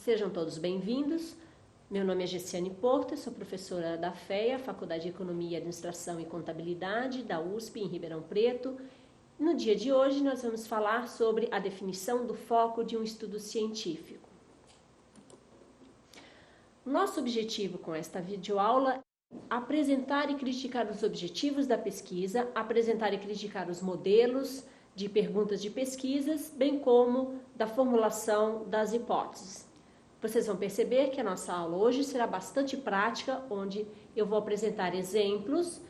Sejam todos bem-vindos. Meu nome é Gessiane Porto, sou professora da FEA, Faculdade de Economia, Administração e Contabilidade, da USP, em Ribeirão Preto. No dia de hoje, nós vamos falar sobre a definição do foco de um estudo científico. Nosso objetivo com esta videoaula é apresentar e criticar os objetivos da pesquisa, apresentar e criticar os modelos de perguntas de pesquisas, bem como da formulação das hipóteses. Vocês vão perceber que a nossa aula hoje será bastante prática, onde eu vou apresentar exemplos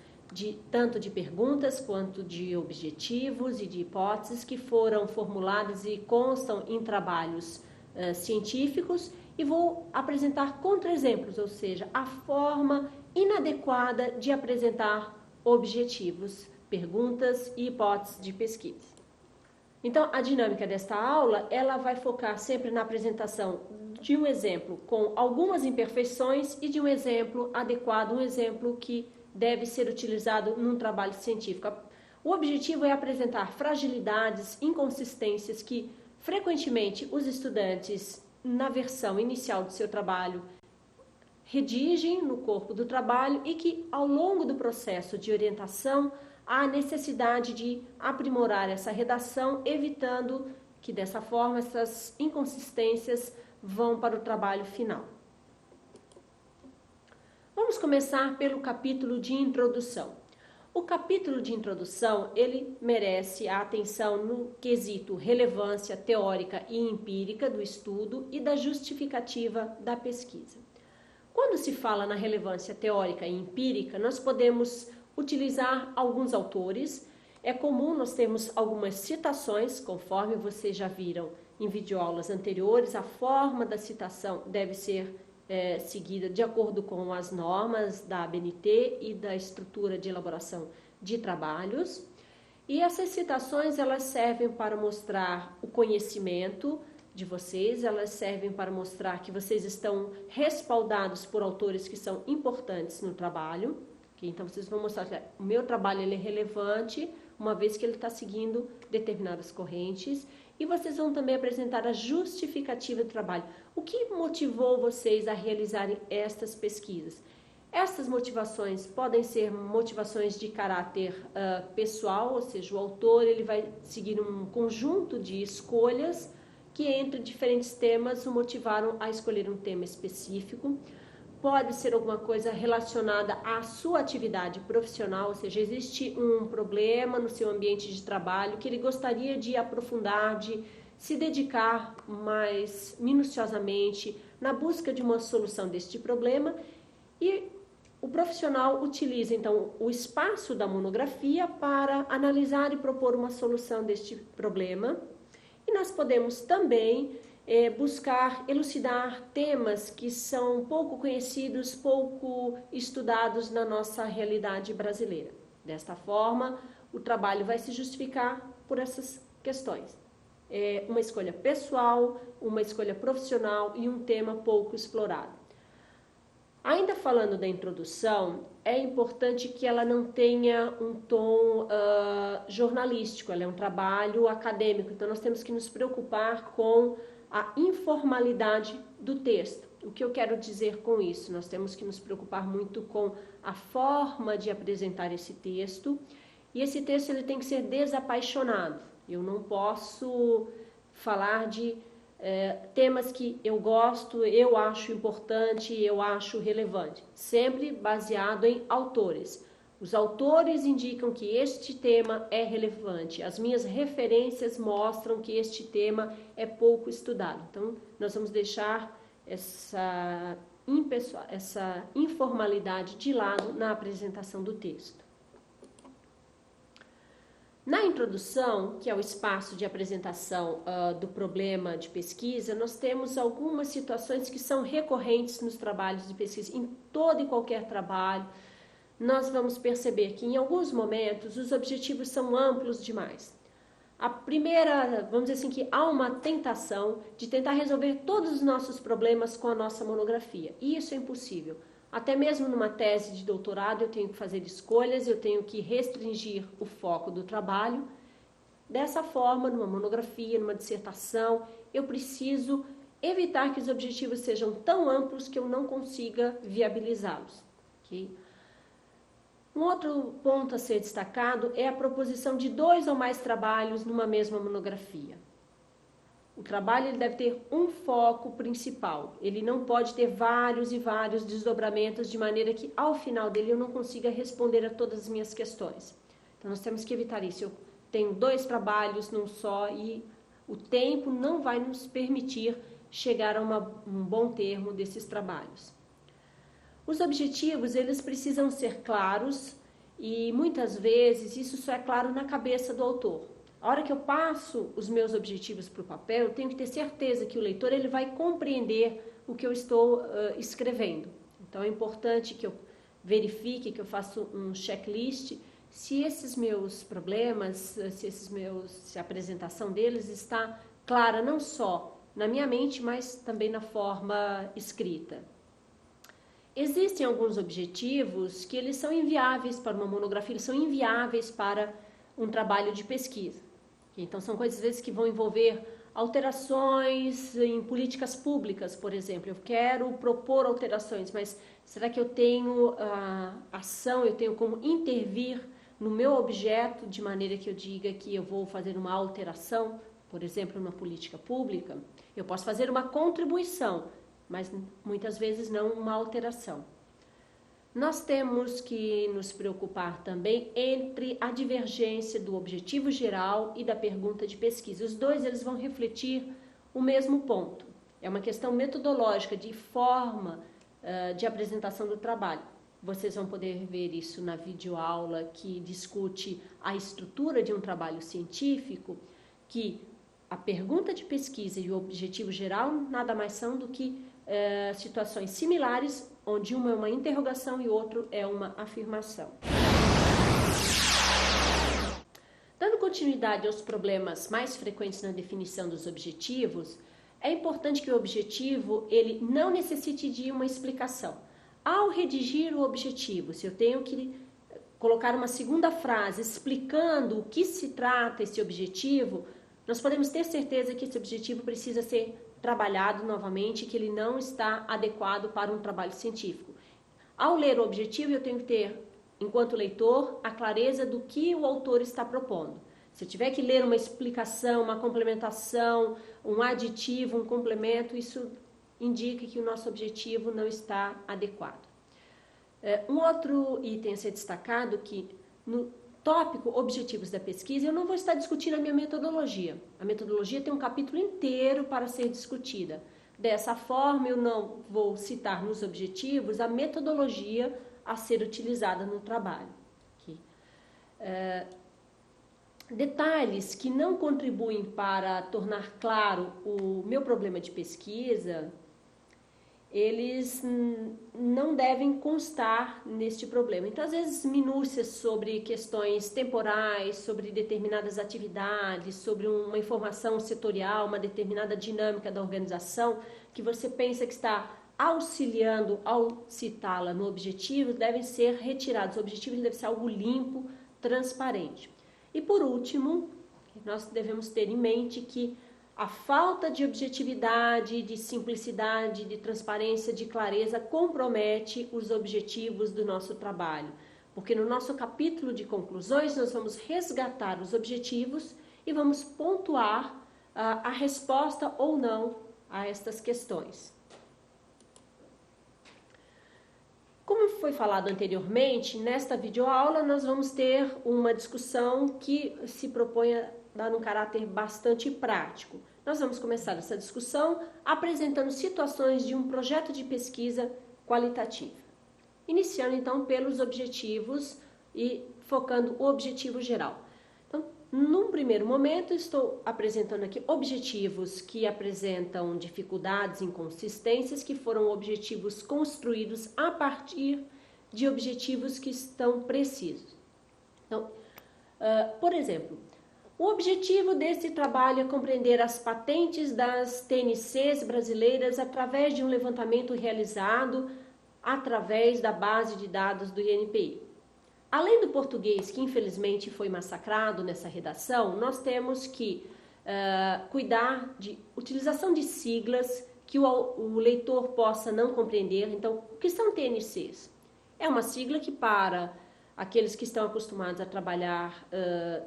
tanto de perguntas quanto de objetivos e de hipóteses que foram formuladas e constam em trabalhos científicos, e vou apresentar contra-exemplos, ou seja, a forma inadequada de apresentar objetivos, perguntas e hipóteses de pesquisa. Então, a dinâmica desta aula, ela vai focar sempre na apresentação de um exemplo com algumas imperfeições e de um exemplo adequado, um exemplo que deve ser utilizado num trabalho científico. O objetivo é apresentar fragilidades, inconsistências que, frequentemente, os estudantes, na versão inicial do seu trabalho, redigem no corpo do trabalho e que, ao longo do processo de orientação, há necessidade de aprimorar essa redação, evitando que, dessa forma, essas inconsistências vão para o trabalho final. Vamos começar pelo capítulo de introdução. O capítulo de introdução, ele merece a atenção no quesito relevância teórica e empírica do estudo e da justificativa da pesquisa. Quando se fala na relevância teórica e empírica, nós podemos utilizar alguns autores. É comum nós termos algumas citações, conforme vocês já viram em videoaulas anteriores. A forma da citação deve ser seguida de acordo com as normas da ABNT e da estrutura de elaboração de trabalhos. E essas citações, elas servem para mostrar o conhecimento de vocês, elas servem para mostrar que vocês estão respaldados por autores que são importantes no trabalho. Então, vocês vão mostrar que o meu trabalho ele é relevante, uma vez que ele está seguindo determinadas correntes. E vocês vão também apresentar a justificativa do trabalho. O que motivou vocês a realizarem estas pesquisas? Estas motivações podem ser motivações de caráter pessoal, ou seja, o autor ele vai seguir um conjunto de escolhas que, entre diferentes temas, o motivaram a escolher um tema específico. Pode ser alguma coisa relacionada à sua atividade profissional, ou seja, existe um problema no seu ambiente de trabalho que ele gostaria de aprofundar, de se dedicar mais minuciosamente na busca de uma solução deste problema, e o profissional utiliza, então, o espaço da monografia para analisar e propor uma solução deste problema. E nós podemos também buscar elucidar temas que são pouco conhecidos, pouco estudados na nossa realidade brasileira. Desta forma, o trabalho vai se justificar por essas questões. Uma escolha pessoal, uma escolha profissional e um tema pouco explorado. Ainda falando da introdução, é importante que ela não tenha um tom jornalístico, ela é um trabalho acadêmico, então nós temos que nos preocupar com a informalidade do texto. O que eu quero dizer com isso? Nós temos que nos preocupar muito com a forma de apresentar esse texto, e esse texto ele tem que ser desapaixonado. Eu não posso falar de temas que eu gosto, eu acho importante, eu acho relevante, sempre baseado em autores. Os autores indicam que este tema é relevante. As minhas referências mostram que este tema é pouco estudado. Então, nós vamos deixar essa informalidade de lado na apresentação do texto. Na introdução, que é o espaço de apresentação do problema de pesquisa, nós temos algumas situações que são recorrentes nos trabalhos de pesquisa. Em todo e qualquer trabalho, nós vamos perceber que, em alguns momentos, os objetivos são amplos demais. A primeira, vamos dizer assim, que há uma tentação de tentar resolver todos os nossos problemas com a nossa monografia. E isso é impossível. Até mesmo numa tese de doutorado, eu tenho que fazer escolhas, eu tenho que restringir o foco do trabalho. Dessa forma, numa monografia, numa dissertação, eu preciso evitar que os objetivos sejam tão amplos que eu não consiga viabilizá-los. Okay? Um outro ponto a ser destacado é a proposição de 2 ou mais trabalhos numa mesma monografia. O trabalho ele deve ter um foco principal, ele não pode ter vários e vários desdobramentos, de maneira que ao final dele eu não consiga responder a todas as minhas questões. Então nós temos que evitar isso. Eu tenho 2 trabalhos num só e o tempo não vai nos permitir chegar a um bom termo desses trabalhos. Os objetivos eles precisam ser claros e muitas vezes isso só é claro na cabeça do autor. A hora que eu passo os meus objetivos para o papel, eu tenho que ter certeza que o leitor ele vai compreender o que eu estou escrevendo. Então é importante que eu verifique, que eu faça um checklist, se esses meus problemas, se a apresentação deles está clara não só na minha mente, mas também na forma escrita. Existem alguns objetivos que eles são inviáveis para uma monografia, eles são inviáveis para um trabalho de pesquisa. Então, são coisas, às vezes, que vão envolver alterações em políticas públicas, por exemplo. Eu quero propor alterações, mas será que eu tenho ação, eu tenho como intervir no meu objeto, de maneira que eu diga que eu vou fazer uma alteração, por exemplo, numa política pública? Eu posso fazer uma contribuição, mas muitas vezes não uma alteração. Nós temos que nos preocupar também entre a divergência do objetivo geral e da pergunta de pesquisa. Os dois eles vão refletir o mesmo ponto. É uma questão metodológica, de forma de apresentação do trabalho. Vocês vão poder ver isso na videoaula que discute a estrutura de um trabalho científico, que a pergunta de pesquisa e o objetivo geral nada mais são do que situações similares, onde uma é uma interrogação e o outro é uma afirmação. Dando continuidade aos problemas mais frequentes na definição dos objetivos, é importante que o objetivo ele não necessite de uma explicação. Ao redigir o objetivo, se eu tenho que colocar uma segunda frase explicando o que se trata esse objetivo, nós podemos ter certeza que esse objetivo precisa ser trabalhado novamente, que ele não está adequado para um trabalho científico. Ao ler o objetivo, eu tenho que ter, enquanto leitor, a clareza do que o autor está propondo. Se eu tiver que ler uma explicação, uma complementação, um aditivo, um complemento, isso indica que o nosso objetivo não está adequado. Um outro item a ser destacado que no tópico objetivos da pesquisa, eu não vou estar discutindo a minha metodologia. A metodologia tem um capítulo inteiro para ser discutida. Dessa forma, eu não vou citar nos objetivos a metodologia a ser utilizada no trabalho. Detalhes que não contribuem para tornar claro o meu problema de pesquisa, eles não devem constar neste problema. Então, às vezes, minúcias sobre questões temporais, sobre determinadas atividades, sobre uma informação setorial, uma determinada dinâmica da organização, que você pensa que está auxiliando ao citá-la no objetivo, devem ser retirados. O objetivo deve ser algo limpo, transparente. E, por último, nós devemos ter em mente que a falta de objetividade, de simplicidade, de transparência, de clareza compromete os objetivos do nosso trabalho. Porque no nosso capítulo de conclusões nós vamos resgatar os objetivos e vamos pontuar a resposta ou não a estas questões. Como foi falado anteriormente, nesta videoaula nós vamos ter uma discussão que se propõe a dar um caráter bastante prático. Nós vamos começar essa discussão apresentando situações de um projeto de pesquisa qualitativa. Iniciando então pelos objetivos e focando o objetivo geral. Então, num primeiro momento, estou apresentando aqui objetivos que apresentam dificuldades, inconsistências, que foram objetivos construídos a partir de objetivos que estão precisos. Então, por exemplo, o objetivo desse trabalho é compreender as patentes das TNCs brasileiras através de um levantamento realizado através da base de dados do INPI. Além do português, que infelizmente foi massacrado nessa redação, nós temos que cuidar de utilização de siglas que o leitor possa não compreender. Então, o que são TNCs? É uma sigla que, para aqueles que estão acostumados a trabalhar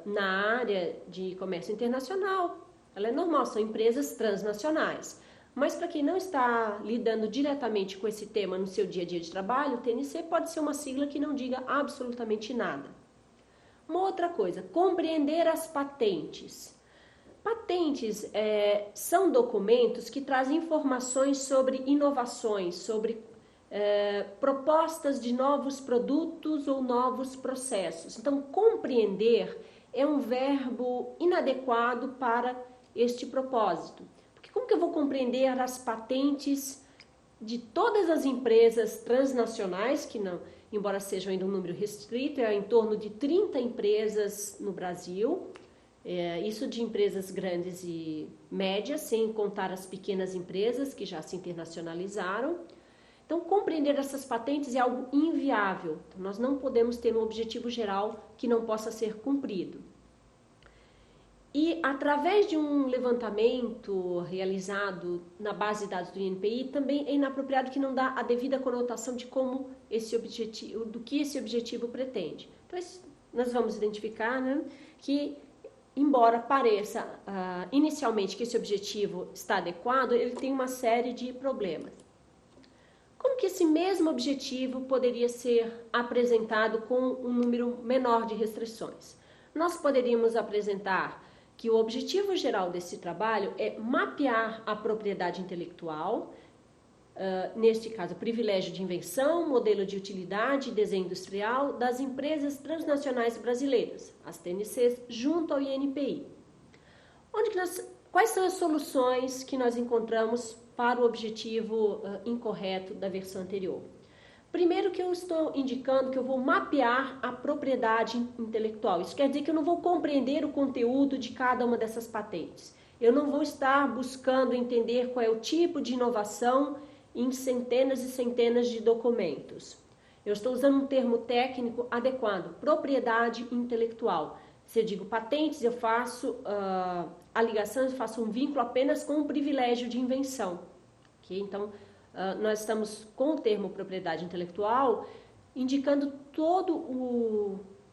na área de comércio internacional, ela é normal, são empresas transnacionais. Mas para quem não está lidando diretamente com esse tema no seu dia a dia de trabalho, TNC pode ser uma sigla que não diga absolutamente nada. Uma outra coisa, compreender as patentes. Patentes são documentos que trazem informações sobre inovações, sobre propostas de novos produtos ou novos processos. Então, compreender é um verbo inadequado para este propósito. Porque como que eu vou compreender as patentes de todas as empresas transnacionais, que não, embora sejam ainda um número restrito, é em torno de 30 empresas no Brasil, isso de empresas grandes e médias, sem contar as pequenas empresas que já se internacionalizaram. Então, compreender essas patentes é algo inviável. Então, nós não podemos ter um objetivo geral que não possa ser cumprido. E, através de um levantamento realizado na base de dados do INPI, também é inapropriado que não dá a devida conotação de como esse objetivo, do que esse objetivo pretende. Então, nós vamos identificar, né, que, embora pareça inicialmente que esse objetivo está adequado, ele tem uma série de problemas. Como que esse mesmo objetivo poderia ser apresentado com um número menor de restrições? Nós poderíamos apresentar que o objetivo geral desse trabalho é mapear a propriedade intelectual, neste caso, privilégio de invenção, modelo de utilidade e desenho industrial das empresas transnacionais brasileiras, as TNCs, junto ao INPI. Quais são as soluções que nós encontramos para o objetivo incorreto da versão anterior? Primeiro, que eu estou indicando que eu vou mapear a propriedade intelectual. Isso quer dizer que eu não vou compreender o conteúdo de cada uma dessas patentes. Eu não vou estar buscando entender qual é o tipo de inovação em centenas e centenas de documentos. Eu estou usando um termo técnico adequado, propriedade intelectual. Se eu digo patentes, eu faço a ligação, eu faço um vínculo apenas com o privilégio de invenção. Okay? Então, nós estamos com o termo propriedade intelectual indicando todo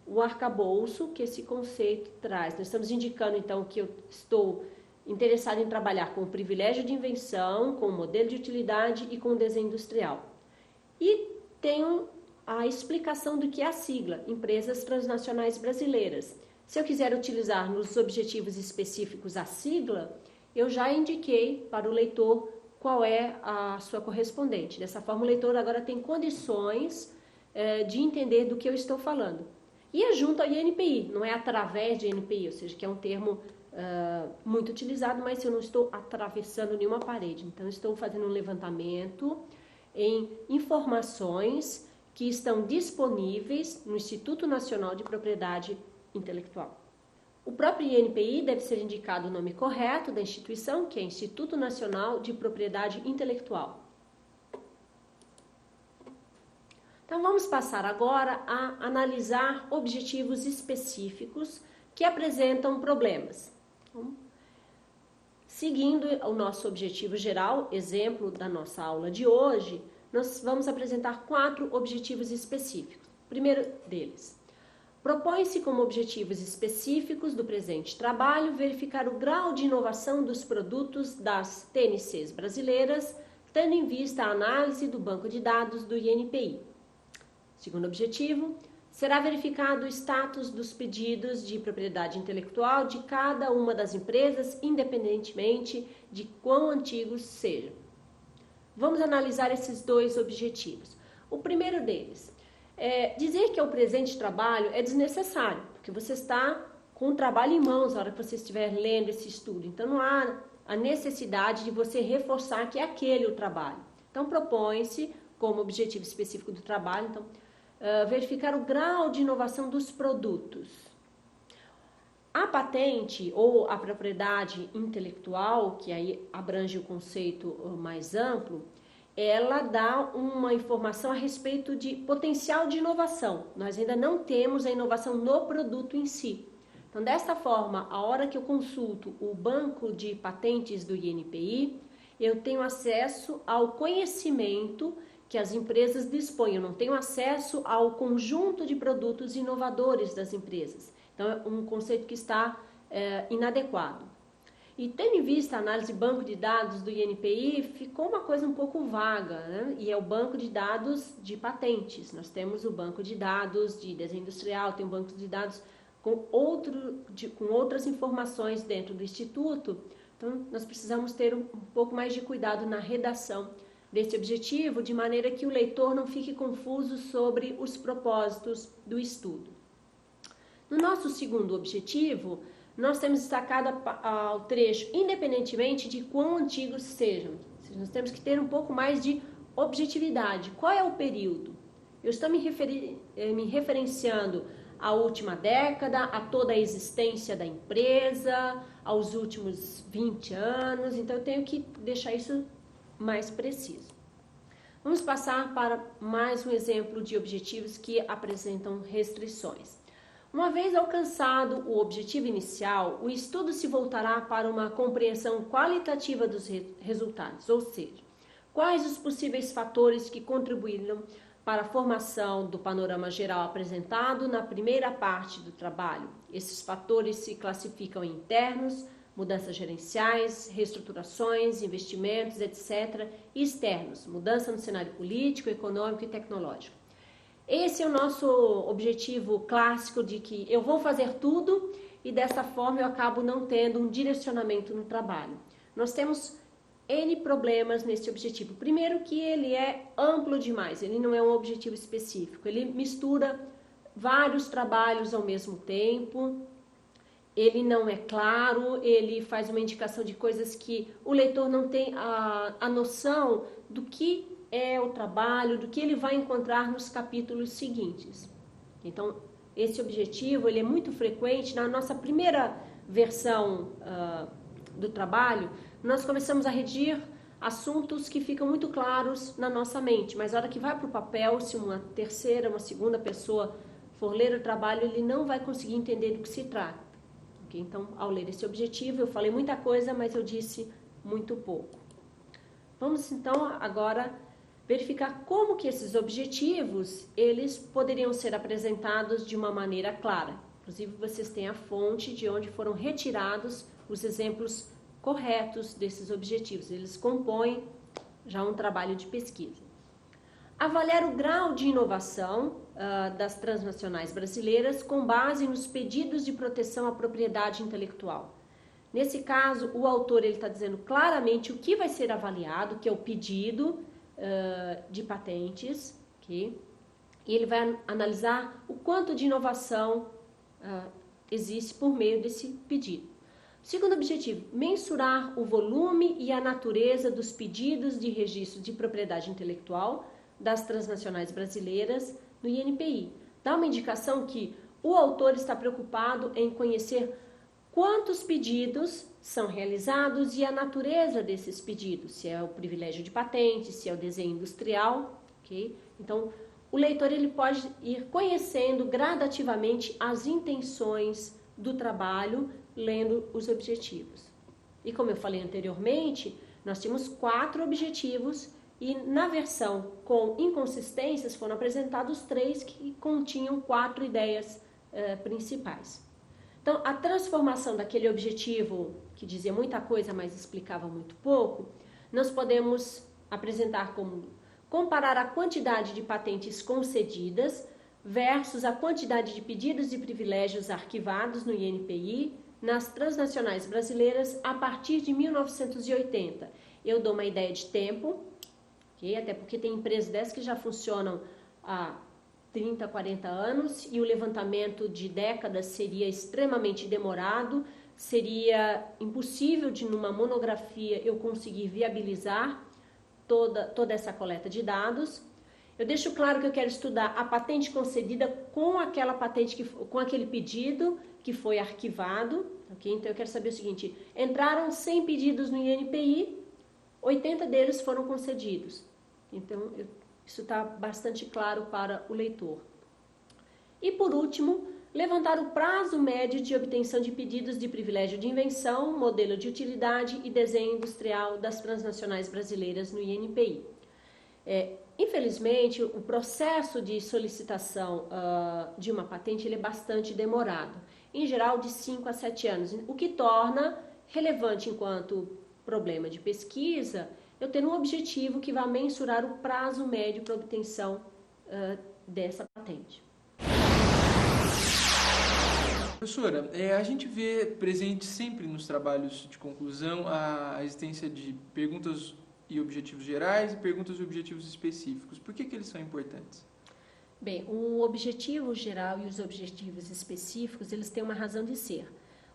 o arcabouço que esse conceito traz. Nós estamos indicando, então, que eu estou interessado em trabalhar com o privilégio de invenção, com o modelo de utilidade e com o desenho industrial. E tenho a explicação do que é a sigla, Empresas Transnacionais Brasileiras. Se eu quiser utilizar nos objetivos específicos a sigla, eu já indiquei para o leitor qual é a sua correspondente. Dessa forma, o leitor agora tem condições de entender do que eu estou falando. E é junto ao INPI, não é através de INPI, ou seja, que é um termo muito utilizado, mas eu não estou atravessando nenhuma parede. Então, estou fazendo um levantamento em informações que estão disponíveis no Instituto Nacional de Propriedade Intelectual. O próprio INPI deve ser indicado o nome correto da instituição, que é Instituto Nacional de Propriedade Intelectual. Então, vamos passar agora a analisar objetivos específicos que apresentam problemas. Então, seguindo o nosso objetivo geral, exemplo da nossa aula de hoje, nós vamos apresentar 4 objetivos específicos. O primeiro deles: propõe-se como objetivos específicos do presente trabalho verificar o grau de inovação dos produtos das TNCs brasileiras, tendo em vista a análise do banco de dados do INPI. Segundo objetivo, será verificado o status dos pedidos de propriedade intelectual de cada uma das empresas, independentemente de quão antigos sejam. Vamos analisar esses 2 objetivos. O primeiro deles: dizer que é o presente trabalho é desnecessário, porque você está com o trabalho em mãos na hora que você estiver lendo esse estudo. Então, não há a necessidade de você reforçar que é aquele o trabalho. Então, propõe-se como objetivo específico do trabalho, então, verificar o grau de inovação dos produtos. A patente ou a propriedade intelectual, que aí abrange o conceito mais amplo, ela dá uma informação a respeito de potencial de inovação. Nós ainda não temos a inovação no produto em si. Então, desta forma, a hora que eu consulto o banco de patentes do INPI, eu tenho acesso ao conhecimento que as empresas dispõem, eu não tenho acesso ao conjunto de produtos inovadores das empresas. Então, é um conceito que está inadequado. E tendo em vista a análise de banco de dados do INPI, ficou uma coisa um pouco vaga, né? E é o banco de dados de patentes. Nós temos o banco de dados de desenho industrial, tem um banco de dados com outras informações dentro do Instituto. Então, nós precisamos ter um pouco mais de cuidado na redação desse objetivo, de maneira que o leitor não fique confuso sobre os propósitos do estudo. No nosso segundo objetivo, nós temos destacado o trecho, independentemente de quão antigos sejam. Nós temos que ter um pouco mais de objetividade. Qual é o período? Eu estou me referenciando à última década, a toda a existência da empresa, aos últimos 20 anos, então eu tenho que deixar isso mais preciso. Vamos passar para mais um exemplo de objetivos que apresentam restrições. Uma vez alcançado o objetivo inicial, o estudo se voltará para uma compreensão qualitativa dos resultados, ou seja, quais os possíveis fatores que contribuíram para a formação do panorama geral apresentado na primeira parte do trabalho. Esses fatores se classificam em internos, mudanças gerenciais, reestruturações, investimentos, etc., e externos, mudança no cenário político, econômico e tecnológico. Esse é o nosso objetivo clássico de que eu vou fazer tudo e dessa forma eu acabo não tendo um direcionamento no trabalho. Nós temos N problemas nesse objetivo. Primeiro que ele é amplo demais, ele não é um objetivo específico, ele mistura vários trabalhos ao mesmo tempo, ele não é claro, ele faz uma indicação de coisas que o leitor não tem a noção do que é o trabalho, do que ele vai encontrar nos capítulos seguintes. Então, esse objetivo ele é muito frequente. Na nossa primeira versão do trabalho, nós começamos a redigir assuntos que ficam muito claros na nossa mente, mas na hora que vai para o papel, se uma terceira, uma segunda pessoa for ler o trabalho, ele não vai conseguir entender do que se trata. Okay? Então, ao ler esse objetivo, eu falei muita coisa, mas eu disse muito pouco. Vamos, então, agora verificar como que esses objetivos, eles poderiam ser apresentados de uma maneira clara. Inclusive, vocês têm a fonte de onde foram retirados os exemplos corretos desses objetivos. Eles compõem já um trabalho de pesquisa. Avaliar o grau de inovação das transnacionais brasileiras com base nos pedidos de proteção à propriedade intelectual. Nesse caso, o autor está dizendo claramente o que vai ser avaliado, que é o pedido de patentes, okay? E ele vai analisar o quanto de inovação existe por meio desse pedido. Segundo objetivo, mensurar o volume e a natureza dos pedidos de registro de propriedade intelectual das transnacionais brasileiras no INPI. Dá uma indicação que o autor está preocupado em conhecer quantos pedidos são realizados e a natureza desses pedidos, se é o privilégio de patente, se é o desenho industrial, ok? Então, o leitor ele pode ir conhecendo gradativamente as intenções do trabalho, lendo os objetivos. E como eu falei anteriormente, nós tínhamos 4 objetivos e na versão com inconsistências foram apresentados 3 que continham 4 ideias principais. Então, a transformação daquele objetivo que dizia muita coisa, mas explicava muito pouco, nós podemos apresentar como comparar a quantidade de patentes concedidas versus a quantidade de pedidos de privilégios arquivados no INPI nas transnacionais brasileiras a partir de 1980. Eu dou uma ideia de tempo, okay? Até porque tem empresas dessas que já funcionam há 30, 40 anos e o levantamento de décadas seria extremamente demorado, seria impossível de numa monografia eu conseguir viabilizar toda essa coleta de dados. Eu deixo claro que eu quero estudar a patente concedida com aquela patente, com aquele pedido que foi arquivado, ok? Então eu quero saber o seguinte, entraram 100 pedidos no INPI, 80 deles foram concedidos. Então, isso está bastante claro para o leitor. E por último, Levantar o prazo médio de obtenção de pedidos de privilégio de invenção, modelo de utilidade e desenho industrial das transnacionais brasileiras no INPI. Infelizmente, o processo de solicitação de uma patente ele é bastante demorado, em geral de 5 a 7 anos, o que torna relevante enquanto problema de pesquisa eu ter um objetivo que vai mensurar o prazo médio para obtenção dessa patente. Professora, a gente vê presente sempre nos trabalhos de conclusão a existência de perguntas e objetivos gerais e perguntas e objetivos específicos. Por que eles são importantes? Bem, o objetivo geral e os objetivos específicos, eles têm uma razão de ser.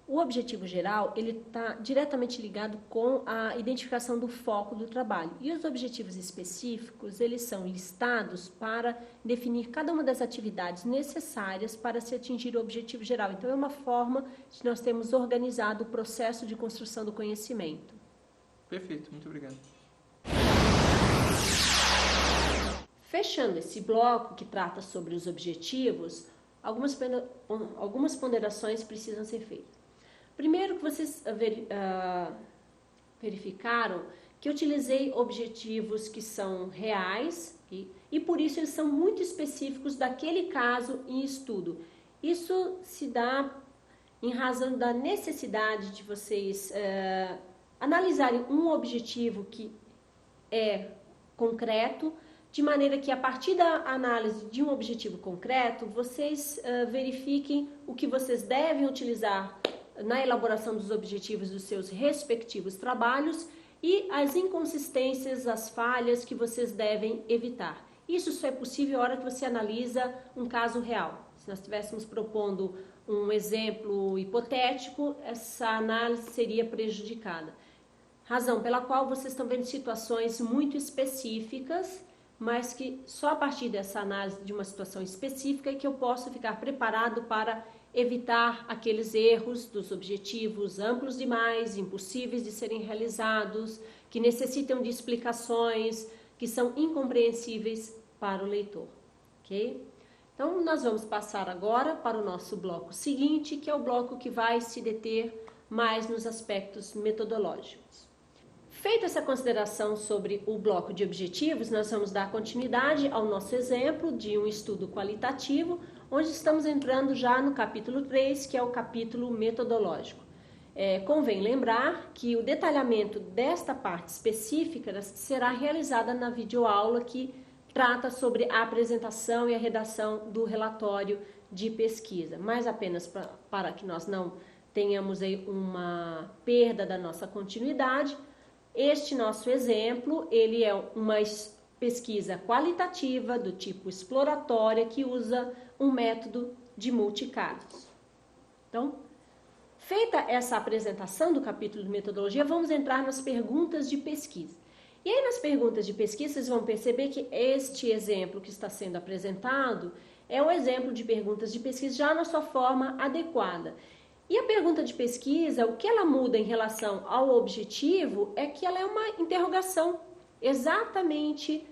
O objetivo geral, ele está diretamente ligado com a identificação do foco do trabalho. E os objetivos específicos, eles são listados para definir cada uma das atividades necessárias para se atingir o objetivo geral. Então, é uma forma de nós termos organizado o processo de construção do conhecimento. Perfeito, muito obrigado. Fechando esse bloco que trata sobre os objetivos, algumas ponderações precisam ser feitas. Primeiro que vocês verificaram que eu utilizei objetivos que são reais e por isso eles são muito específicos daquele caso em estudo. Isso se dá em razão da necessidade de vocês analisarem um objetivo que é concreto, de maneira que a partir da análise de um objetivo concreto, vocês verifiquem o que vocês devem utilizar na elaboração dos objetivos dos seus respectivos trabalhos e as inconsistências, as falhas que vocês devem evitar. Isso só é possível na hora que você analisa um caso real. Se nós estivéssemos propondo um exemplo hipotético, essa análise seria prejudicada. Razão pela qual vocês estão vendo situações muito específicas, mas que só a partir dessa análise de uma situação específica é que eu posso ficar preparado para evitar aqueles erros dos objetivos amplos demais, impossíveis de serem realizados, que necessitam de explicações, que são incompreensíveis para o leitor, ok? Então, nós vamos passar agora para o nosso bloco seguinte, que é o bloco que vai se deter mais nos aspectos metodológicos. Feita essa consideração sobre o bloco de objetivos, nós vamos dar continuidade ao nosso exemplo de um estudo qualitativo, onde estamos entrando já no capítulo 3, que é o capítulo metodológico. Convém lembrar que o detalhamento desta parte específica será realizada na videoaula que trata sobre a apresentação e a redação do relatório de pesquisa, mas apenas para que nós não tenhamos aí uma perda da nossa continuidade. Este nosso exemplo, ele é uma pesquisa qualitativa do tipo exploratória que usa um método de multicasos. Então, feita essa apresentação do capítulo de metodologia, vamos entrar nas perguntas de pesquisa. E aí nas perguntas de pesquisa, vocês vão perceber que este exemplo que está sendo apresentado é um exemplo de perguntas de pesquisa já na sua forma adequada. E a pergunta de pesquisa, o que ela muda em relação ao objetivo é que ela é uma interrogação exatamente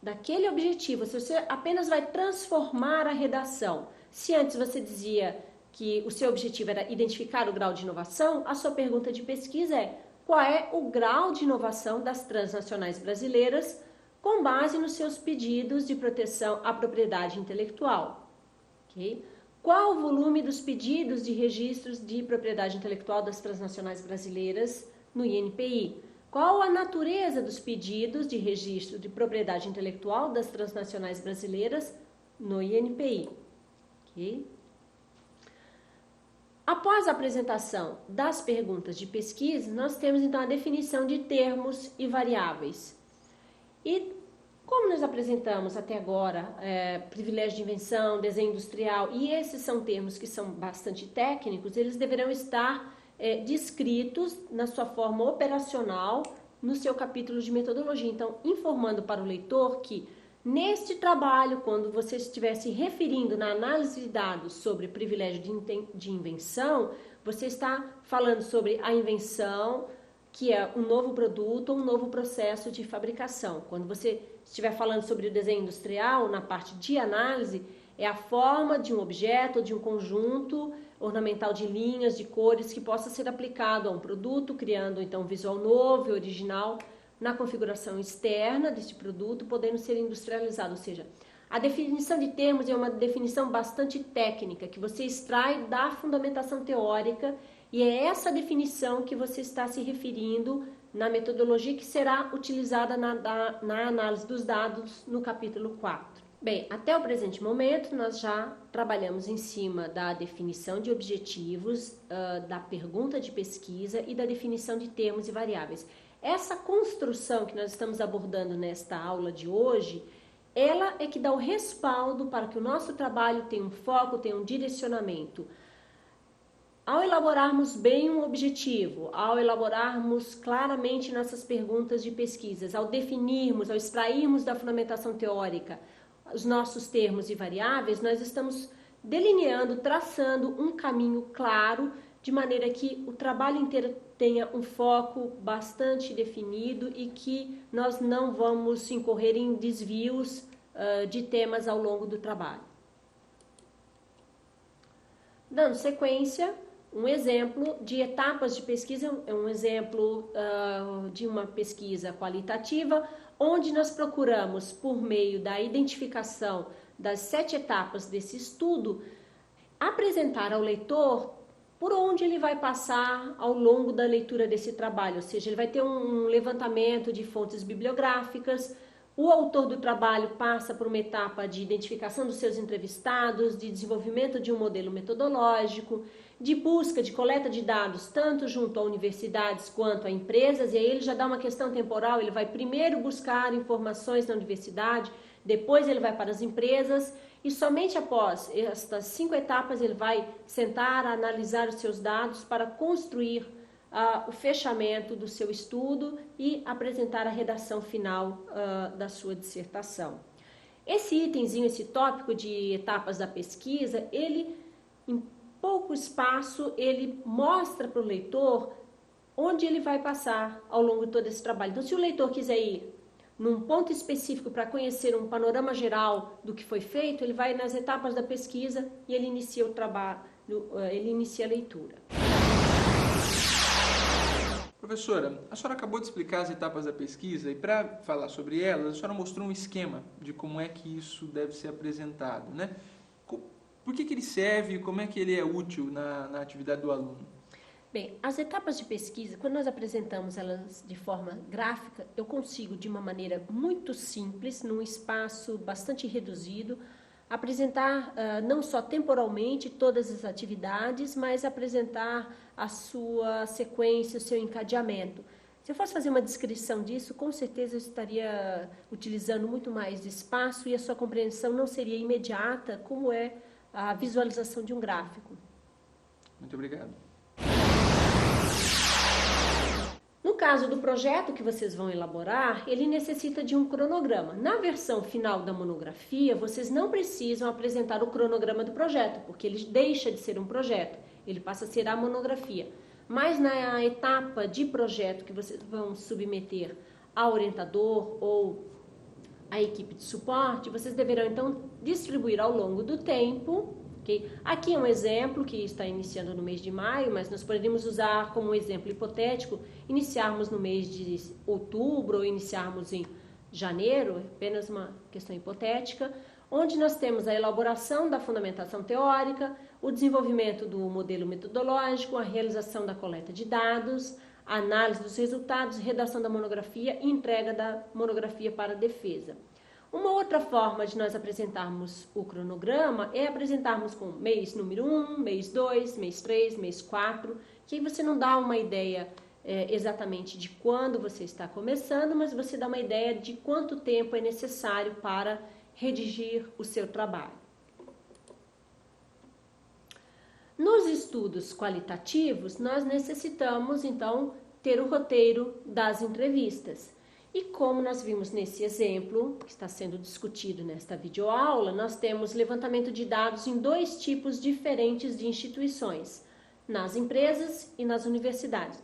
daquele objetivo. Se você apenas vai transformar a redação, se antes você dizia que o seu objetivo era identificar o grau de inovação, a sua pergunta de pesquisa é: qual é o grau de inovação das transnacionais brasileiras com base nos seus pedidos de proteção à propriedade intelectual? Ok? Qual o volume dos pedidos de registros de propriedade intelectual das transnacionais brasileiras no INPI? Qual a natureza dos pedidos de registro de propriedade intelectual das transnacionais brasileiras no INPI? Okay? Após a apresentação das perguntas de pesquisa, nós temos então a definição de termos e variáveis. E como nós apresentamos até agora privilégio de invenção, desenho industrial, e esses são termos que são bastante técnicos, eles deverão estar descritos na sua forma operacional no seu capítulo de metodologia. Então, informando para o leitor que neste trabalho, quando você estiver se referindo na análise de dados sobre privilégio de invenção, você está falando sobre a invenção, que é um novo produto ou um novo processo de fabricação. Quando você estiver falando sobre o desenho industrial, na parte de análise, É a forma de um objeto, de um conjunto ornamental de linhas, de cores, que possa ser aplicado a um produto, criando então um visual novo e original na configuração externa deste produto, podendo ser industrializado. Ou seja, a definição de termos é uma definição bastante técnica, que você extrai da fundamentação teórica, e é essa definição que você está se referindo na metodologia que será utilizada na análise dos dados no capítulo 4. Bem, até o presente momento nós já trabalhamos em cima da definição de objetivos, da pergunta de pesquisa e da definição de termos e variáveis. Essa construção que nós estamos abordando nesta aula de hoje, ela é que dá o respaldo para que o nosso trabalho tenha um foco, tenha um direcionamento. Ao elaborarmos bem um objetivo, ao elaborarmos claramente nossas perguntas de pesquisas, ao definirmos, ao extrairmos da fundamentação teórica os nossos termos e variáveis, nós estamos delineando, traçando um caminho claro, de maneira que o trabalho inteiro tenha um foco bastante definido e que nós não vamos incorrer em desvios de temas ao longo do trabalho. Dando sequência, um exemplo de etapas de pesquisa, é um exemplo de uma pesquisa qualitativa, onde nós procuramos, por meio da identificação das 7 etapas desse estudo, apresentar ao leitor por onde ele vai passar ao longo da leitura desse trabalho, ou seja, ele vai ter um levantamento de fontes bibliográficas, o autor do trabalho passa por uma etapa de identificação dos seus entrevistados, de desenvolvimento de um modelo metodológico, de busca, de coleta de dados, tanto junto a universidades quanto a empresas, e aí ele já dá uma questão temporal, ele vai primeiro buscar informações na universidade, depois ele vai para as empresas, e somente após estas 5 etapas ele vai sentar, analisar os seus dados para construir o fechamento do seu estudo e apresentar a redação final da sua dissertação. Esse itemzinho, esse tópico de etapas da pesquisa, ele, em pouco espaço, ele mostra para o leitor onde ele vai passar ao longo de todo esse trabalho. Então, se o leitor quiser ir num ponto específico para conhecer um panorama geral do que foi feito, ele vai nas etapas da pesquisa e ele inicia o trabalho, ele inicia a leitura. Professora, a senhora acabou de explicar as etapas da pesquisa e para falar sobre elas, a senhora mostrou um esquema de como é que isso deve ser apresentado, né? Por que ele serve e como é que ele é útil na atividade do aluno? Bem, as etapas de pesquisa, quando nós apresentamos elas de forma gráfica, eu consigo, de uma maneira muito simples, num espaço bastante reduzido, apresentar não só temporalmente todas as atividades, mas apresentar a sua sequência, o seu encadeamento. Se eu fosse fazer uma descrição disso, com certeza eu estaria utilizando muito mais de espaço e a sua compreensão não seria imediata, como é a visualização de um gráfico. Muito obrigado. No caso do projeto que vocês vão elaborar, ele necessita de um cronograma. Na versão final da monografia, vocês não precisam apresentar o cronograma do projeto, porque ele deixa de ser um projeto, ele passa a ser a monografia. Mas na etapa de projeto que vocês vão submeter ao orientador ou à equipe de suporte, vocês deverão então distribuir ao longo do tempo. Okay? Aqui é um exemplo que está iniciando no mês de maio, mas nós poderíamos usar como um exemplo hipotético, iniciarmos no mês de outubro ou iniciarmos em janeiro, apenas uma questão hipotética, onde nós temos a elaboração da fundamentação teórica, o desenvolvimento do modelo metodológico, a realização da coleta de dados, a análise dos resultados, redação da monografia e entrega da monografia para a defesa. Uma outra forma de nós apresentarmos o cronograma é apresentarmos com mês número 1, mês 2, mês 3, mês 4, que aí você não dá uma ideia exatamente de quando você está começando, mas você dá uma ideia de quanto tempo é necessário para redigir o seu trabalho. Nos estudos qualitativos, nós necessitamos, então, ter o roteiro das entrevistas. E como nós vimos nesse exemplo, que está sendo discutido nesta videoaula, nós temos levantamento de dados em 2 tipos diferentes de instituições, nas empresas e nas universidades.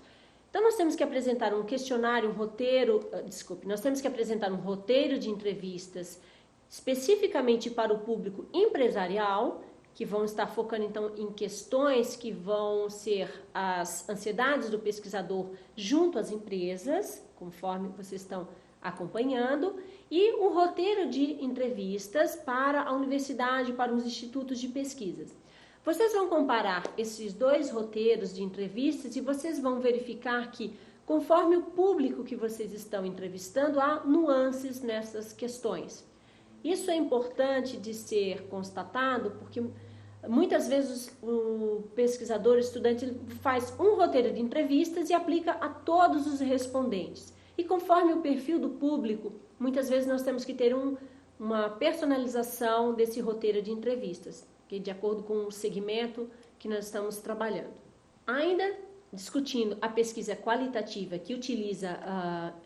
Então, nós temos que apresentar um questionário, nós temos que apresentar um roteiro de entrevistas especificamente para o público empresarial, que vão estar focando então em questões que vão ser as ansiedades do pesquisador junto às empresas, conforme vocês estão acompanhando, e um roteiro de entrevistas para a universidade, para os institutos de pesquisas. Vocês vão comparar esses dois roteiros de entrevistas e vocês vão verificar que, conforme o público que vocês estão entrevistando, há nuances nessas questões. Isso é importante de ser constatado porque muitas vezes o pesquisador, o estudante, faz um roteiro de entrevistas e aplica a todos os respondentes. E conforme o perfil do público, muitas vezes nós temos que ter uma personalização desse roteiro de entrevistas, de acordo com o segmento que nós estamos trabalhando. Ainda discutindo a pesquisa qualitativa que utiliza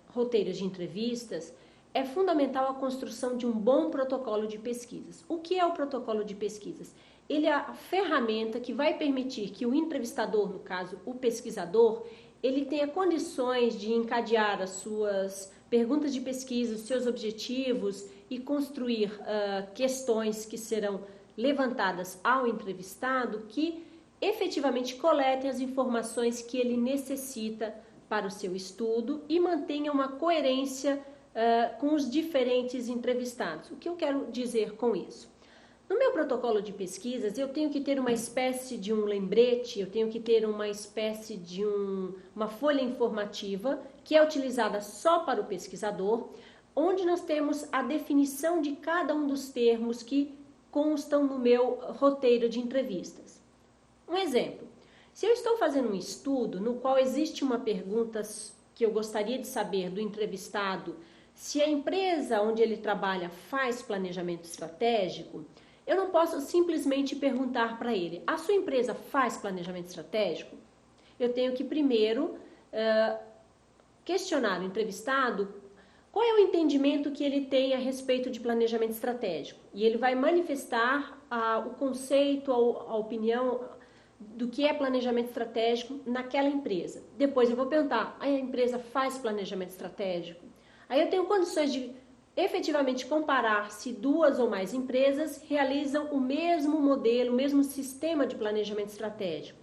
roteiros de entrevistas, é fundamental a construção de um bom protocolo de pesquisas. O que é o protocolo de pesquisas? Ele é a ferramenta que vai permitir que o entrevistador, no caso o pesquisador, ele tenha condições de encadear as suas perguntas de pesquisa, os seus objetivos e construir questões que serão levantadas ao entrevistado que efetivamente coletem as informações que ele necessita para o seu estudo e mantenha uma coerência com os diferentes entrevistados. O que eu quero dizer com isso? No meu protocolo de pesquisas, eu tenho que ter uma espécie de um lembrete, eu tenho que ter uma espécie de uma folha informativa que é utilizada só para o pesquisador, onde nós temos a definição de cada um dos termos que constam no meu roteiro de entrevistas. Um exemplo, se eu estou fazendo um estudo no qual existe uma pergunta que eu gostaria de saber do entrevistado, se a empresa onde ele trabalha faz planejamento estratégico, eu não posso simplesmente perguntar para ele, a sua empresa faz planejamento estratégico? Eu tenho que primeiro questionar o entrevistado qual é o entendimento que ele tem a respeito de planejamento estratégico. E ele vai manifestar o conceito, a opinião do que é planejamento estratégico naquela empresa. Depois eu vou perguntar, a empresa faz planejamento estratégico? Aí eu tenho condições de efetivamente comparar se duas ou mais empresas realizam o mesmo modelo, o mesmo sistema de planejamento estratégico.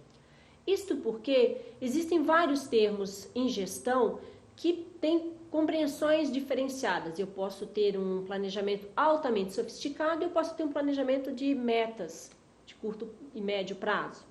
Isto porque existem vários termos em gestão que têm compreensões diferenciadas. Eu posso ter um planejamento altamente sofisticado e eu posso ter um planejamento de metas de curto e médio prazo.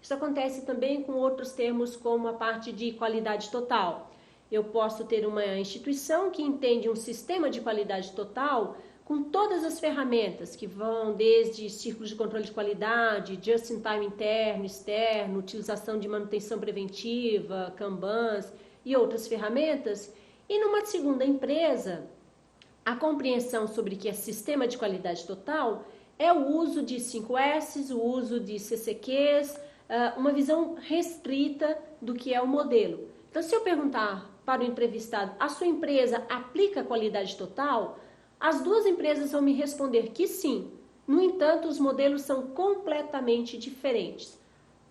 Isso acontece também com outros termos como a parte de qualidade total. Eu posso ter uma instituição que entende um sistema de qualidade total com todas as ferramentas que vão desde círculos de controle de qualidade, just-in-time interno, externo, utilização de manutenção preventiva, Kanbans e outras ferramentas. E numa segunda empresa, a compreensão sobre o que é sistema de qualidade total é o uso de 5S, o uso de CCQs, uma visão restrita do que é o modelo. Então, se eu perguntar para o entrevistado, a sua empresa aplica qualidade total? As duas empresas vão me responder que sim. No entanto, os modelos são completamente diferentes.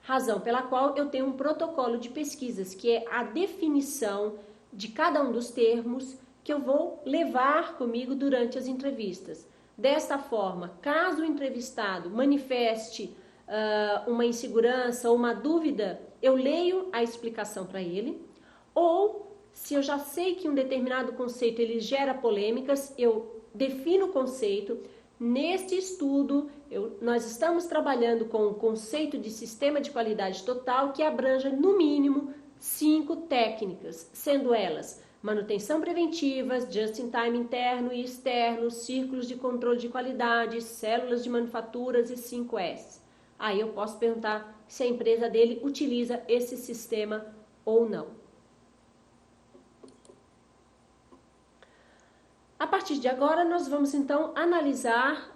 Razão pela qual eu tenho um protocolo de pesquisas, que é a definição de cada um dos termos que eu vou levar comigo durante as entrevistas. Desta forma, caso o entrevistado manifeste uma insegurança ou uma dúvida, eu leio a explicação para ele, ou se eu já sei que um determinado conceito ele gera polêmicas, eu defino o conceito. Neste estudo, nós estamos trabalhando com o conceito de sistema de qualidade total que abranja, no mínimo, 5 técnicas, sendo elas manutenção preventiva, just-in-time interno e externo, círculos de controle de qualidade, células de manufaturas e 5S. Aí eu posso perguntar se a empresa dele utiliza esse sistema ou não. A partir de agora, nós vamos então analisar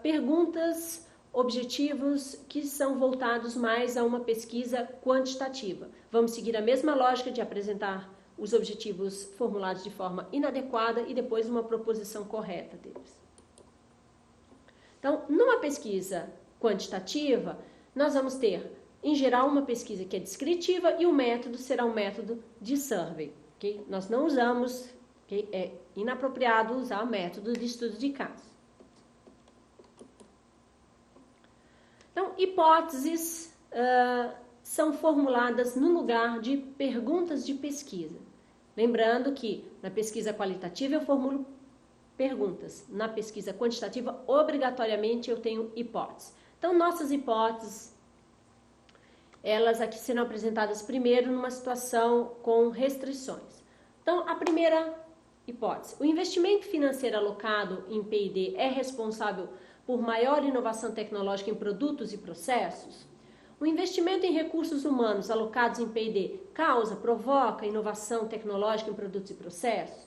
perguntas, objetivos que são voltados mais a uma pesquisa quantitativa. Vamos seguir a mesma lógica de apresentar os objetivos formulados de forma inadequada e depois uma proposição correta deles. Então, numa pesquisa quantitativa, nós vamos ter, em geral, uma pesquisa que é descritiva e o método será um método de survey. Okay? Nós não usamos... É inapropriado usar o método de estudo de caso. Então, hipóteses são formuladas no lugar de perguntas de pesquisa. Lembrando que na pesquisa qualitativa eu formulo perguntas, na pesquisa quantitativa, obrigatoriamente eu tenho hipóteses. Então, nossas hipóteses, elas aqui serão apresentadas primeiro numa situação com restrições. Então, a primeira hipótese: o investimento financeiro alocado em P&D é responsável por maior inovação tecnológica em produtos e processos? O investimento em recursos humanos alocados em P&D provoca inovação tecnológica em produtos e processos?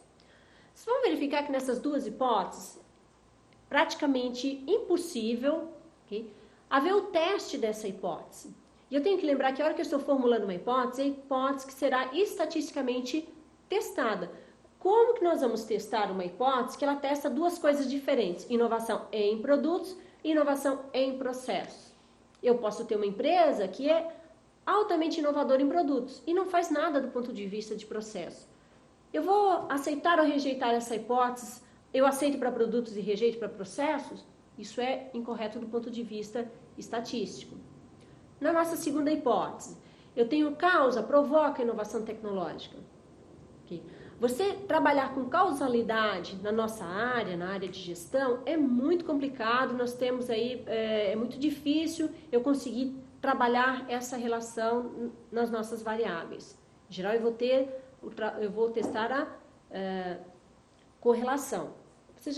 Vocês vão verificar que nessas duas hipóteses, praticamente impossível, okay, haver o teste dessa hipótese. E eu tenho que lembrar que a hora que eu estou formulando uma hipótese, é a hipótese que será estatisticamente testada. Como que nós vamos testar uma hipótese que ela testa duas coisas diferentes? Inovação em produtos e inovação em processos. Eu posso ter uma empresa que é altamente inovadora em produtos e não faz nada do ponto de vista de processo. Eu vou aceitar ou rejeitar essa hipótese? Eu aceito para produtos e rejeito para processos? Isso é incorreto do ponto de vista estatístico. Na nossa segunda hipótese, eu tenho provoca inovação tecnológica. Okay. Você trabalhar com causalidade na nossa área, na área de gestão, é muito complicado. Nós temos aí, é muito difícil eu conseguir trabalhar essa relação nas nossas variáveis. Em geral, eu vou testar a correlação.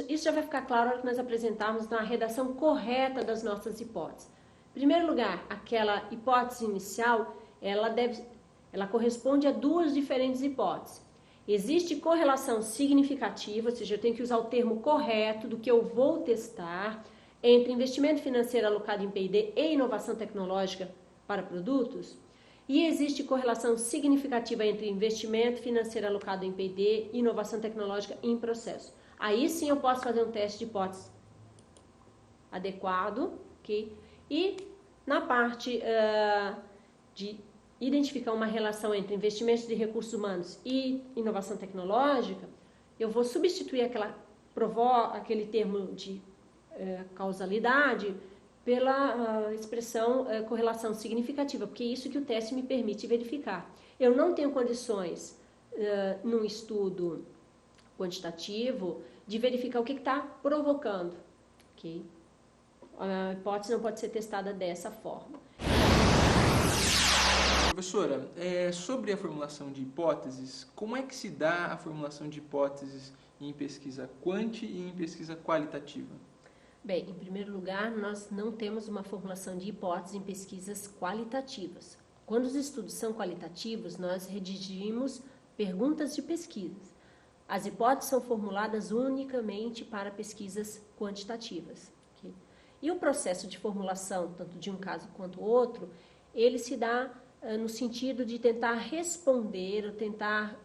Isso já vai ficar claro na hora que nós apresentarmos na redação correta das nossas hipóteses. Em primeiro lugar, aquela hipótese inicial, ela corresponde a duas diferentes hipóteses. Existe correlação significativa, ou seja, eu tenho que usar o termo correto do que eu vou testar entre investimento financeiro alocado em P&D e inovação tecnológica para produtos. E existe correlação significativa entre investimento financeiro alocado em P&D e inovação tecnológica em processo. Aí sim eu posso fazer um teste de hipótese adequado, ok? E na parte de identificar uma relação entre investimentos de recursos humanos e inovação tecnológica, eu vou substituir aquele termo de causalidade pela expressão correlação significativa, porque é isso que o teste me permite verificar. Eu não tenho condições, num estudo quantitativo, de verificar o que está provocando. Okay? A hipótese não pode ser testada dessa forma. Professora, sobre a formulação de hipóteses, como é que se dá a formulação de hipóteses em pesquisa quanti e em pesquisa qualitativa? Bem, em primeiro lugar, nós não temos uma formulação de hipóteses em pesquisas qualitativas. Quando os estudos são qualitativos, nós redigimos perguntas de pesquisas. As hipóteses são formuladas unicamente para pesquisas quantitativas. Okay? E o processo de formulação, tanto de um caso quanto outro, ele se dá no sentido de tentar responder ou tentar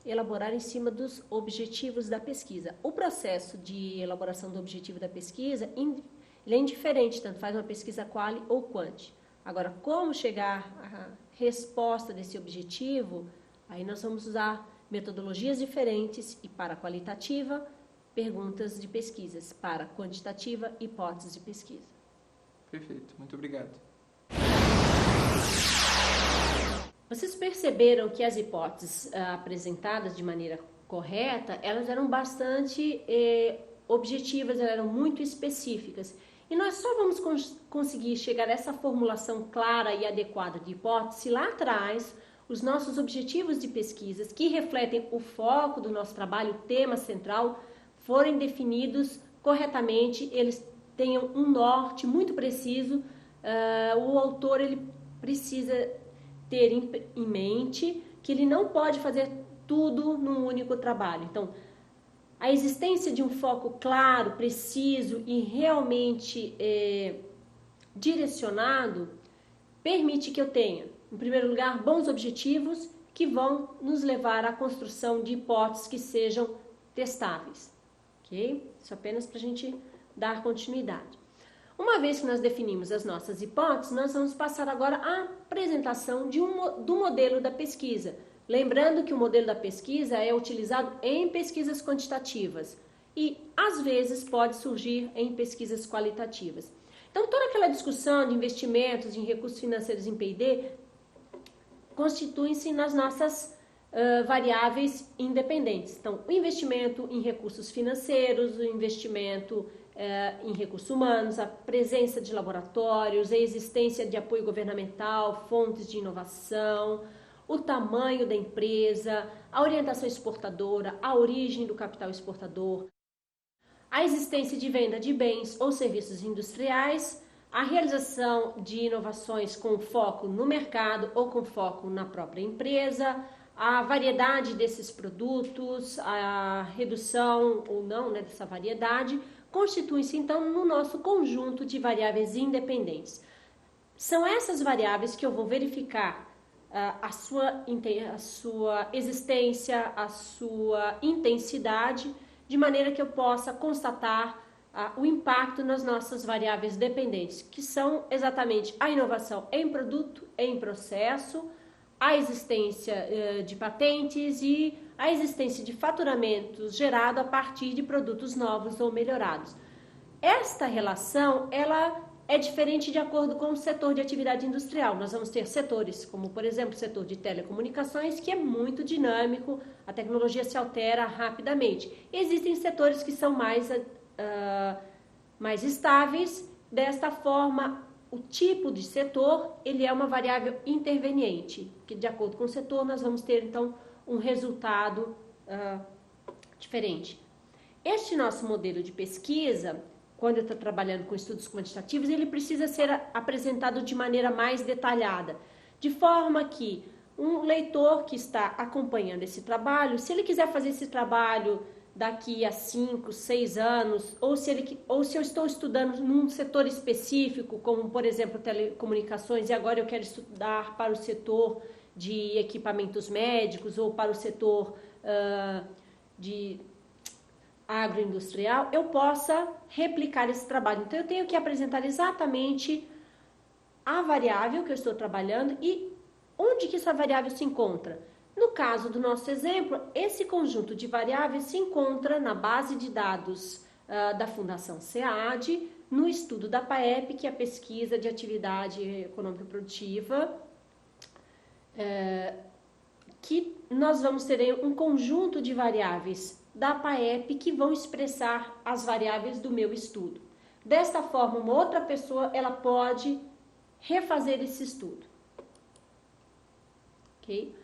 elaborar em cima dos objetivos da pesquisa. O processo de elaboração do objetivo da pesquisa ele é indiferente, tanto faz uma pesquisa quali ou quanti. Agora, como chegar à resposta desse objetivo, aí nós vamos usar metodologias diferentes e para qualitativa, perguntas de pesquisas, para quantitativa, hipóteses de pesquisa. Perfeito, muito obrigado. Vocês perceberam que as hipóteses apresentadas de maneira correta, elas eram bastante objetivas, elas eram muito específicas. E nós só vamos conseguir chegar a essa formulação clara e adequada de hipótese se lá atrás os nossos objetivos de pesquisas, que refletem o foco do nosso trabalho, o tema central, forem definidos corretamente, eles tenham um norte muito preciso. O autor ele precisa ter em mente que ele não pode fazer tudo num único trabalho. Então, a existência de um foco claro, preciso e realmente direcionado permite que eu tenha, em primeiro lugar, bons objetivos que vão nos levar à construção de hipóteses que sejam testáveis. Ok? Isso apenas para a gente dar continuidade. Uma vez que nós definimos as nossas hipóteses, nós vamos passar agora à apresentação do modelo da pesquisa. Lembrando que o modelo da pesquisa é utilizado em pesquisas quantitativas e, às vezes, pode surgir em pesquisas qualitativas. Então, toda aquela discussão de investimentos em recursos financeiros em P&D constituem-se nas nossas variáveis independentes. Então, o investimento em recursos financeiros, o investimento em recursos humanos, a presença de laboratórios, a existência de apoio governamental, fontes de inovação, o tamanho da empresa, a orientação exportadora, a origem do capital exportador, a existência de venda de bens ou serviços industriais, a realização de inovações com foco no mercado ou com foco na própria empresa, a variedade desses produtos, a redução ou não, né, dessa variedade, constituem-se então no nosso conjunto de variáveis independentes. São essas variáveis que eu vou verificar a sua existência, a sua intensidade, de maneira que eu possa constatar o impacto nas nossas variáveis dependentes, que são exatamente a inovação em produto, em processo, a existência de patentes e a existência de faturamentos gerado a partir de produtos novos ou melhorados. Esta relação, ela é diferente de acordo com o setor de atividade industrial. Nós vamos ter setores, como por exemplo o setor de telecomunicações, que é muito dinâmico, a tecnologia se altera rapidamente. Existem setores que são mais estáveis. Desta forma, o tipo de setor, ele é uma variável interveniente, que de acordo com o setor nós vamos ter então um resultado diferente. Este nosso modelo de pesquisa, quando eu estou trabalhando com estudos quantitativos, ele precisa ser apresentado de maneira mais detalhada, de forma que um leitor que está acompanhando esse trabalho, se ele quiser fazer esse trabalho daqui a 5, 6 anos, ou se eu estou estudando num setor específico, como por exemplo telecomunicações, e agora eu quero estudar para o setor de equipamentos médicos ou para o setor de agroindustrial, eu possa replicar esse trabalho. Então, eu tenho que apresentar exatamente a variável que eu estou trabalhando e onde que essa variável se encontra. No caso do nosso exemplo, esse conjunto de variáveis se encontra na base de dados da Fundação SEAD, no estudo da PAEP, que é a Pesquisa de Atividade Econômica Produtiva, que nós vamos ter um conjunto de variáveis da PAEP que vão expressar as variáveis do meu estudo. Desta forma, uma outra pessoa ela pode refazer esse estudo. Ok?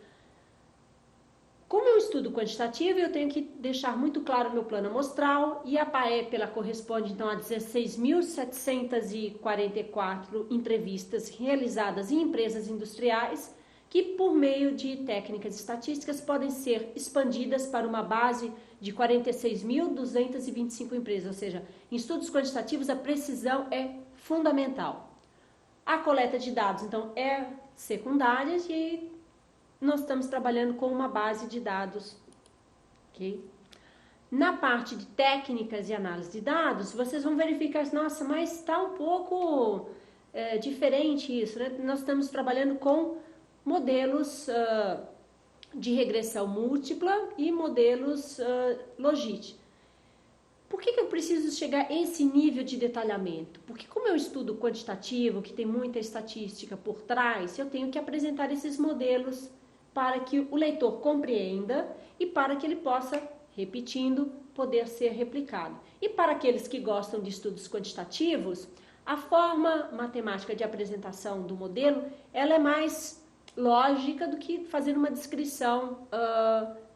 Como é um estudo quantitativo, eu tenho que deixar muito claro o meu plano amostral e a PAEP ela corresponde então a 16.744 entrevistas realizadas em empresas industriais que, por meio de técnicas estatísticas, podem ser expandidas para uma base de 46.225 empresas, ou seja, em estudos quantitativos a precisão é fundamental. A coleta de dados, então, é secundária e nós estamos trabalhando com uma base de dados, ok? Na parte de técnicas e análise de dados, vocês vão verificar, nossa, mas está um pouco diferente isso, né? Nós estamos trabalhando com modelos de regressão múltipla e modelos logit. Por que eu preciso chegar a esse nível de detalhamento? Porque como é um estudo quantitativo, que tem muita estatística por trás, eu tenho que apresentar esses modelos para que o leitor compreenda e para que ele possa, repetindo, poder ser replicado. E para aqueles que gostam de estudos quantitativos, a forma matemática de apresentação do modelo, ela é mais lógica do que fazer uma descrição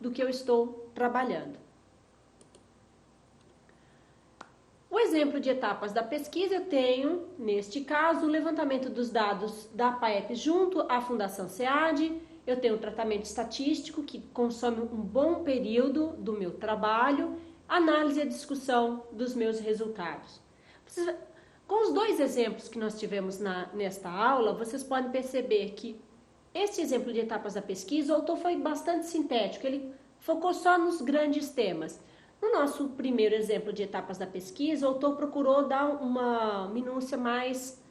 do que eu estou trabalhando. O exemplo de etapas da pesquisa, eu tenho, neste caso, o levantamento dos dados da PAEP junto à Fundação SEAD, eu tenho o tratamento estatístico, que consome um bom período do meu trabalho, análise e discussão dos meus resultados. Com os dois exemplos que nós tivemos nesta aula, vocês podem perceber que este exemplo de etapas da pesquisa, o autor foi bastante sintético, ele focou só nos grandes temas. No nosso primeiro exemplo de etapas da pesquisa, o autor procurou dar uma minúcia mais,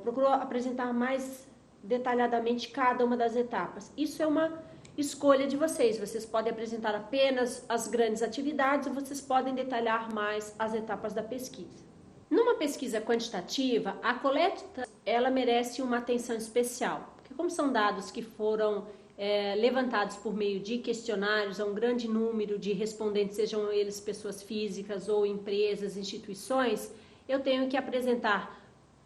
procurou apresentar mais detalhadamente cada uma das etapas. Isso é uma escolha de vocês. Vocês podem apresentar apenas as grandes atividades ou vocês podem detalhar mais as etapas da pesquisa. Numa pesquisa quantitativa, a coleta ela merece uma atenção especial, porque como são dados que foram levantados por meio de questionários a um grande número de respondentes, sejam eles pessoas físicas ou empresas, instituições, eu tenho que apresentar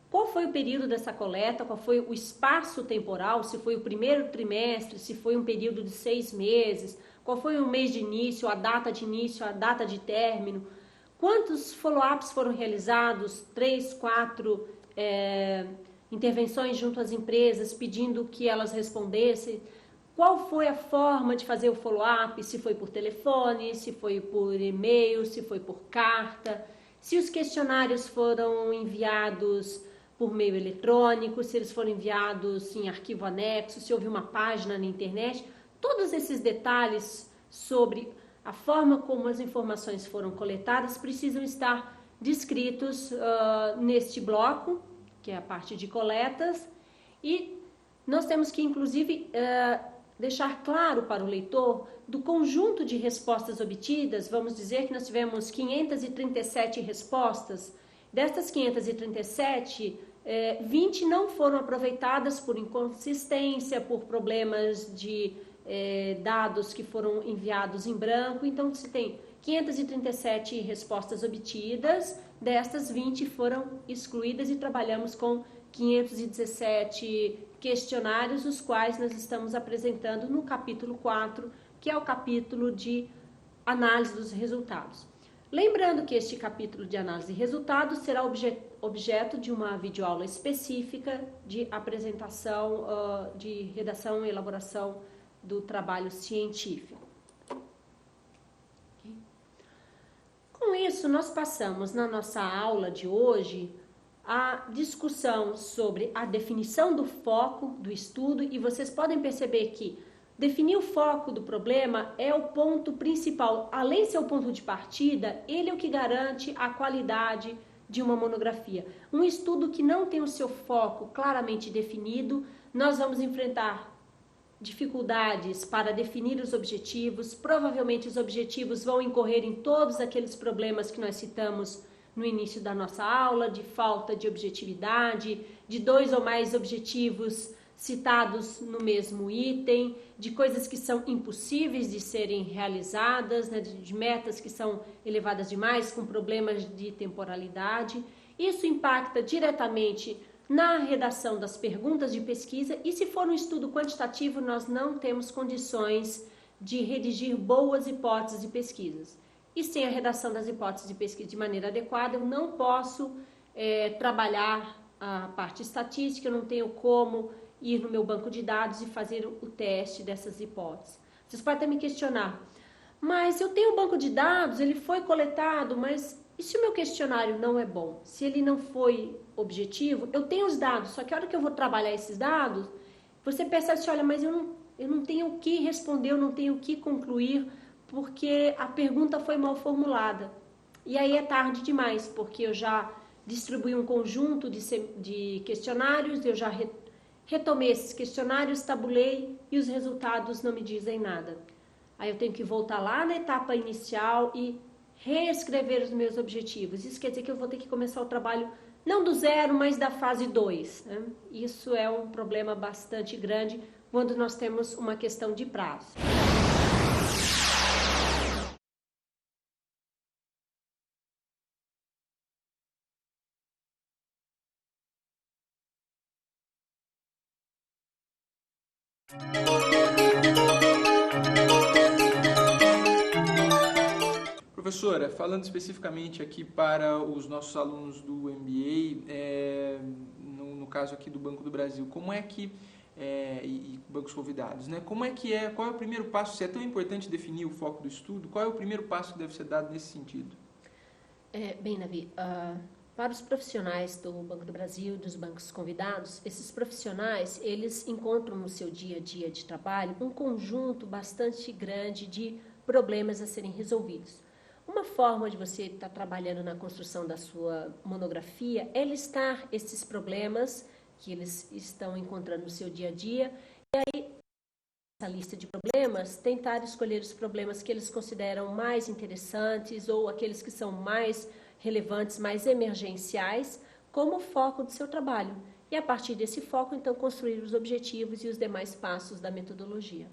qual foi o período dessa coleta, qual foi o espaço temporal, se foi o primeiro trimestre, se foi um período de 6 meses, qual foi o mês de início, a data de término, quantos follow-ups foram realizados, 3, 4 intervenções junto às empresas pedindo que elas respondessem, qual foi a forma de fazer o follow-up, se foi por telefone, se foi por e-mail, se foi por carta, se os questionários foram enviados por meio eletrônico, se eles foram enviados em arquivo anexo, se houve uma página na internet. Todos esses detalhes sobre a forma como as informações foram coletadas precisam estar descritos neste bloco, que é a parte de coletas, e nós temos que, inclusive, deixar claro para o leitor do conjunto de respostas obtidas. Vamos dizer que nós tivemos 537 respostas. Destas 537, 20 não foram aproveitadas por inconsistência, por problemas de dados que foram enviados em branco. Então, se tem 537 respostas obtidas, destas 20 foram excluídas e trabalhamos com 517 questionários, os quais nós estamos apresentando no capítulo 4, que é o capítulo de análise dos resultados. Lembrando que este capítulo de análise de resultados será objeto de uma videoaula específica de apresentação, de redação e elaboração do trabalho científico. Com isso, nós passamos na nossa aula de hoje a discussão sobre a definição do foco do estudo, e vocês podem perceber que definir o foco do problema é o ponto principal. Além de ser o ponto de partida, ele é o que garante a qualidade de uma monografia. Um estudo que não tem o seu foco claramente definido, nós vamos enfrentar dificuldades para definir os objetivos. Provavelmente os objetivos vão incorrer em todos aqueles problemas que nós citamos no início da nossa aula, de falta de objetividade, de 2 ou mais objetivos citados no mesmo item, de coisas que são impossíveis de serem realizadas, né, de metas que são elevadas demais, com problemas de temporalidade. Isso impacta diretamente na redação das perguntas de pesquisa, e se for um estudo quantitativo, nós não temos condições de redigir boas hipóteses de pesquisas. E sem a redação das hipóteses de pesquisa de maneira adequada, eu não posso trabalhar a parte estatística, eu não tenho como ir no meu banco de dados e fazer o teste dessas hipóteses. Vocês podem até me questionar, mas eu tenho um banco de dados, ele foi coletado, mas e se o meu questionário não é bom? Se ele não foi objetivo, eu tenho os dados, só que a hora que eu vou trabalhar esses dados, você percebe assim, olha, mas eu não tenho o que responder, eu não tenho o que concluir, porque a pergunta foi mal formulada. E aí é tarde demais, porque eu já distribuí um conjunto de questionários, eu já retomei esses questionários, tabulei e os resultados não me dizem nada. Aí eu tenho que voltar lá na etapa inicial e reescrever os meus objetivos. Isso quer dizer que eu vou ter que começar o trabalho não do zero, mas da fase 2. Né? Isso é um problema bastante grande quando nós temos uma questão de prazo. Professora, falando especificamente aqui para os nossos alunos do MBA, no caso aqui do Banco do Brasil, como é que, e bancos convidados, né? Qual é o primeiro passo? Se é tão importante definir o foco do estudo, qual é o primeiro passo que deve ser dado nesse sentido? Bem, Navi, para os profissionais do Banco do Brasil, dos bancos convidados, esses profissionais, eles encontram no seu dia a dia de trabalho um conjunto bastante grande de problemas a serem resolvidos. Uma forma de você estar trabalhando na construção da sua monografia é listar esses problemas que eles estão encontrando no seu dia a dia, e aí, essa lista de problemas, tentar escolher os problemas que eles consideram mais interessantes ou aqueles que são mais relevantes, mais emergenciais, como foco do seu trabalho. E a partir desse foco, então, construir os objetivos e os demais passos da metodologia.